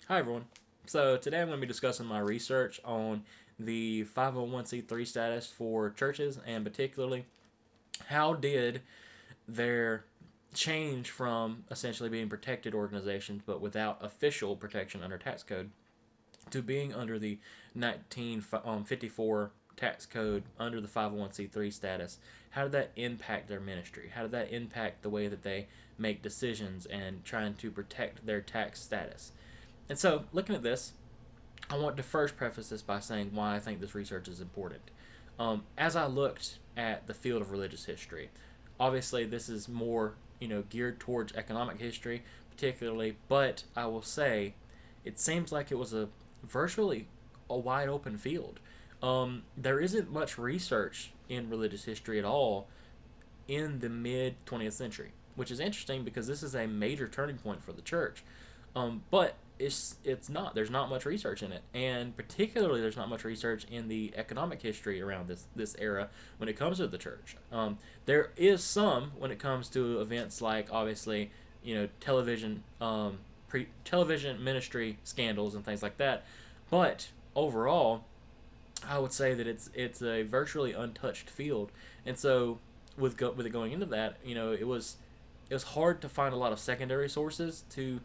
Hi, everyone. So, today I'm going to be discussing my research on the 501c3 status for churches, and particularly how did their change from essentially being protected organizations but without official protection under tax code to being under the 1954 tax code under the 501c3 status. How did that impact their ministry? How did that impact the way that they make decisions and trying to protect their tax status? And so, looking at this, I want to first preface this by saying why I think this research is important. As I looked at the field of religious history, obviously this is more geared towards economic history, particularly, but I will say it seems like it was a virtually a wide open field. There isn't much research in religious history at all in the mid 20th century, which is interesting because this is a major turning point for the church. But it's not. There's not much research in it, and particularly there's not much research in the economic history around this era when it comes to the church. There is some when it comes to events like obviously television television ministry scandals and things like that, but overall I would say that it's a virtually untouched field, and so with it going into that, it was hard to find a lot of secondary sources to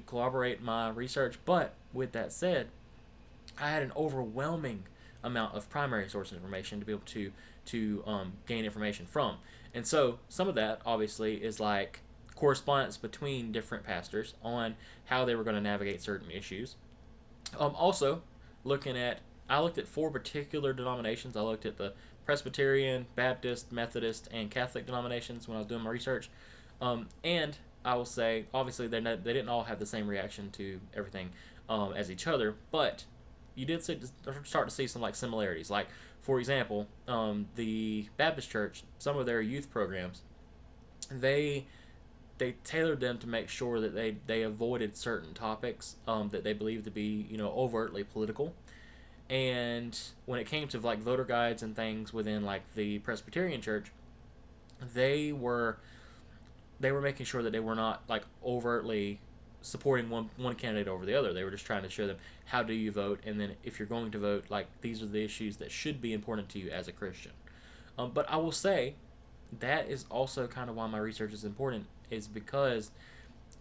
corroborate my research. But with that said, I had an overwhelming amount of primary source information to be able to gain information from, and so some of that obviously is like correspondence between different pastors on how they were going to navigate certain issues. Also, looking at I looked at four particular denominations. I looked at the Presbyterian, Baptist, Methodist, and Catholic denominations when I was doing my research. And I will say, obviously, they didn't all have the same reaction to everything as each other, but you did start to see some like similarities. Like, for example, the Baptist Church, some of their youth programs, they they tailored them to make sure that they avoided certain topics that they believed to be overtly political. And when it came to like voter guides and things within like the Presbyterian Church, they were they were making sure that they were not like overtly supporting one candidate over the other. They were just trying to show them how do you vote, and then if you're going to vote, like these are the issues that should be important to you as a Christian. But I will say that is also kind of why my research is important, is because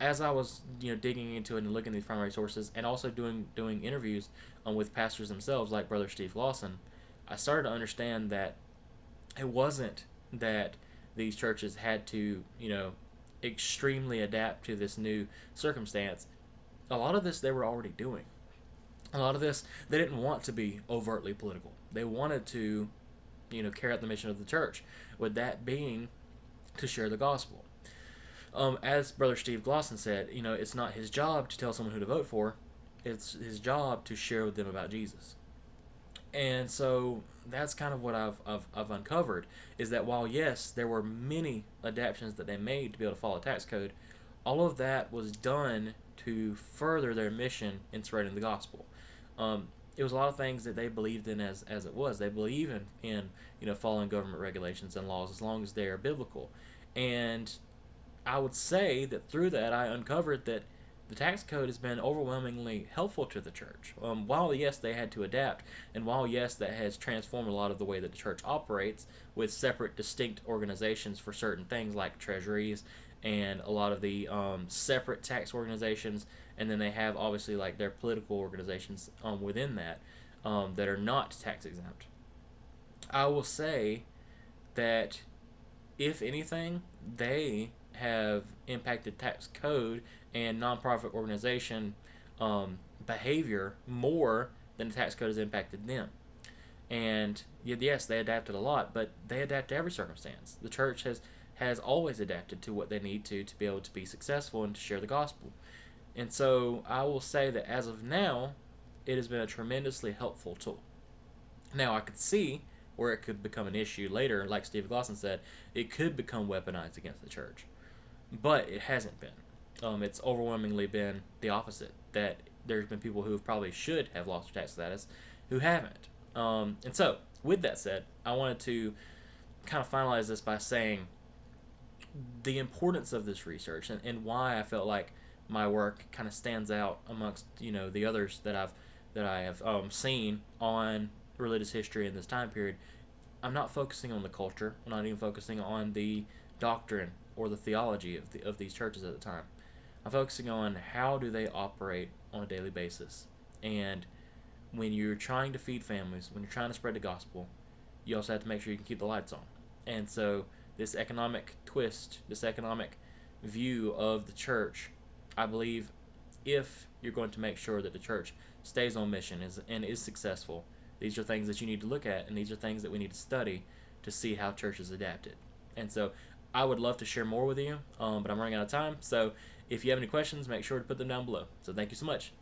as I was digging into it and looking at these primary sources, and also doing interviews with pastors themselves, like Brother Steve Lawson, I started to understand that it wasn't that these churches had to extremely adapt to this new circumstance. A lot of this they were already doing. A lot of this they didn't want to be overtly political. They wanted to carry out the mission of the church, with that being to share the gospel. As Brother Steve Glosson said, it's not his job to tell someone who to vote for. It's his job to share with them about Jesus. And so that's kind of what I've uncovered, is that while, yes, there were many adaptations that they made to be able to follow tax code, all of that was done to further their mission in spreading the gospel. It was a lot of things that they believed in as it was. They believe in following government regulations and laws as long as they are biblical. And I would say that through that I uncovered that the tax code has been overwhelmingly helpful to the church. While yes, they had to adapt, and while yes, that has transformed a lot of the way that the church operates with separate, distinct organizations for certain things like treasuries and a lot of the separate tax organizations, and then they have obviously like their political organizations within that that are not tax exempt. I will say that if anything, they have impacted tax code and nonprofit organization behavior more than the tax code has impacted them. And yes, they adapted a lot, but they adapt to every circumstance. The church has always adapted to what they need to be able to be successful and to share the gospel. And so I will say that as of now, it has been a tremendously helpful tool. Now I could see where it could become an issue later, like Steve Glosson said, it could become weaponized against the church, but it hasn't been. It's overwhelmingly been the opposite. That there's been people who probably should have lost their tax status who haven't. And so, with that said, I wanted to kind of finalize this by saying the importance of this research, and why I felt like my work kind of stands out amongst the others that I have seen on religious history in this time period. I'm not focusing on the culture. I'm not even focusing on the doctrine or the theology of these churches at the time. I'm focusing on how do they operate on a daily basis. And when you're trying to feed families, when you're trying to spread the gospel, you also have to make sure you can keep the lights on. And so this economic twist, this economic view of the church, I believe if you're going to make sure that the church stays on mission and is successful, these are things that you need to look at, and these are things that we need to study to see how churches adapted. And so I would love to share more with you, but I'm running out of time. So if you have any questions, make sure to put them down below. So thank you so much.